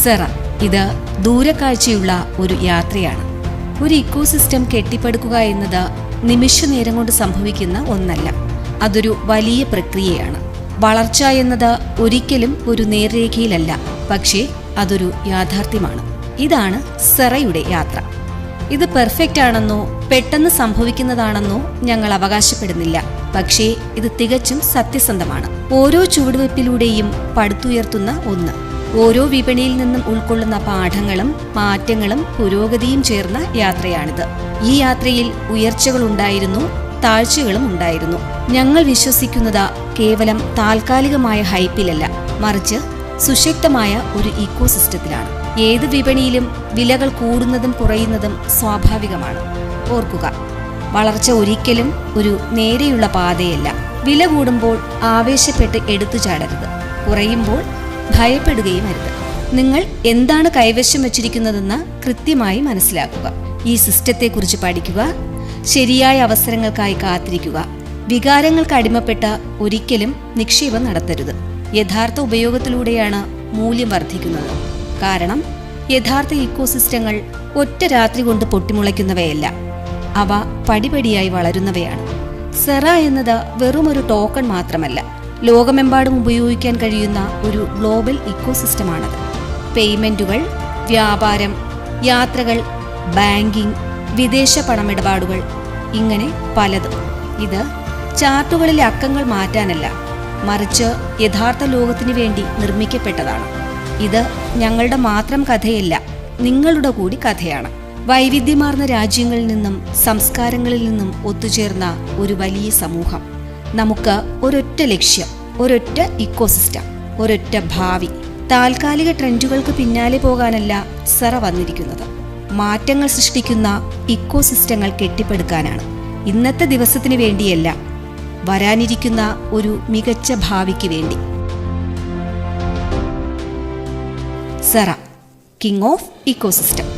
സെറ ഇത് ദൂരക്കാഴ്ചയുള്ള ഒരു യാത്രയാണ്. ഒരു ഇക്കോസിസ്റ്റം കെട്ടിപ്പടുക്കുക എന്നത് നിമിഷ നേരം കൊണ്ട് സംഭവിക്കുന്ന ഒന്നല്ല. അതൊരു വലിയ പ്രക്രിയയാണ്. വളർച്ച എന്നത് ഒരിക്കലും ഒരു നേർരേഖയിലല്ല, പക്ഷേ അതൊരു യാഥാർത്ഥ്യമാണ്. ഇതാണ് സെറയുടെ യാത്ര. ഇത് പെർഫെക്റ്റ് ആണെന്നോ പെട്ടെന്ന് സംഭവിക്കുന്നതാണെന്നോ ഞങ്ങൾ അവകാശപ്പെടുന്നില്ല. പക്ഷേ ഇത് തികച്ചും സത്യസന്ധമാണ്. ഓരോ ചുവടുവെപ്പിലൂടെയും പടുത്തുയർത്തുന്ന ഒന്ന്. ഓരോ വിപണിയിൽ നിന്നും ഉൾക്കൊള്ളുന്ന പാഠങ്ങളും മാറ്റങ്ങളും പുരോഗതിയും ചേർന്ന യാത്രയാണിത്. ഈ യാത്രയിൽ ഉയർച്ചകളുണ്ടായിരുന്നു, താഴ്ചകളും ഉണ്ടായിരുന്നു. ഞങ്ങൾ വിശ്വസിക്കുന്നത് കേവലം താൽക്കാലികമായ ഹൈപ്പിലല്ല, മറിച്ച് സുശക്തമായ ഒരു ഇക്കോസിസ്റ്റത്തിലാണ്. ഏത് വിപണിയിലും വിലകൾ കൂടുന്നതും കുറയുന്നതും സ്വാഭാവികമാണ്. ഓർക്കുക, വളർച്ച ഒരിക്കലും ഒരു നേരെയുള്ള പാതയല്ല. വില കൂടുമ്പോൾ ആവേശപ്പെട്ട് എടുത്തു ചാടരുത്. കുറയുമ്പോൾ ഭയപ്പെടുകയും അരുത്. നിങ്ങൾ എന്താണ് കൈവശം വച്ചിരിക്കുന്നതെന്ന് കൃത്യമായി മനസ്സിലാക്കുക. ഈ സിസ്റ്റത്തെക്കുറിച്ച് പഠിക്കുക. ശരിയായ അവസരങ്ങൾക്കായി കാത്തിരിക്കുക. വികാരങ്ങൾക്ക് അടിമപ്പെട്ട് ഒരിക്കലും നിക്ഷേപം നടത്തരുത്. യഥാർത്ഥ ഉപയോഗത്തിലൂടെയാണ് മൂല്യം വർദ്ധിക്കുന്നത്. കാരണം യഥാർത്ഥ ഇക്കോസിസ്റ്റങ്ങൾ ഒറ്റ രാത്രി കൊണ്ട് പൊട്ടിമുളയ്ക്കുന്നവയല്ല, അവ പടിപടിയായി വളരുന്നവയാണ്. സെറ എന്നത് വെറുമൊരു ടോക്കൺ മാത്രമല്ല, ലോകമെമ്പാടും ഉപയോഗിക്കാൻ കഴിയുന്ന ഒരു ഗ്ലോബൽ ഇക്കോസിസ്റ്റമാണത്. പേയ്മെന്റുകൾ, വ്യാപാരം, യാത്രകൾ, ബാങ്കിംഗ്, വിദേശ പണമിടപാടുകൾ, ഇങ്ങനെ പലതും. ഇത് ചാർട്ടുകളിലെ അക്കങ്ങൾ മാറ്റാനല്ല, മറിച്ച് യഥാർത്ഥ ലോകത്തിനു വേണ്ടി നിർമ്മിക്കപ്പെട്ടതാണ്. ഇത് ഞങ്ങളുടെ മാത്രം കഥയല്ല, നിങ്ങളുടെ കൂടി കഥയാണ്. വൈവിധ്യമാർന്ന രാജ്യങ്ങളിൽ നിന്നും സംസ്കാരങ്ങളിൽ നിന്നും ഒത്തുചേർന്ന ഒരു വലിയ സമൂഹം. നമുക്ക് ഒരൊറ്റ ലക്ഷ്യം, ഒരൊറ്റ ഇക്കോസിസ്റ്റം, ഒരൊറ്റ ഭാവി. താൽക്കാലിക ട്രെൻഡുകൾക്ക് പിന്നാലെ പോകാനല്ല സെറ വന്നിരിക്കുന്നത്. മാറ്റങ്ങൾ സൃഷ്ടിക്കുന്ന ഇക്കോസിസ്റ്റങ്ങൾ കെട്ടിപ്പടുക്കാനാണ്. ഇന്നത്തെ ദിവസത്തിന് വേണ്ടിയല്ല, വരാനിരിക്കുന്ന ഒരു മികച്ച ഭാവിക്ക് വേണ്ടി. സെറ, കിങ് ഓഫ് ഇക്കോസിസ്റ്റം.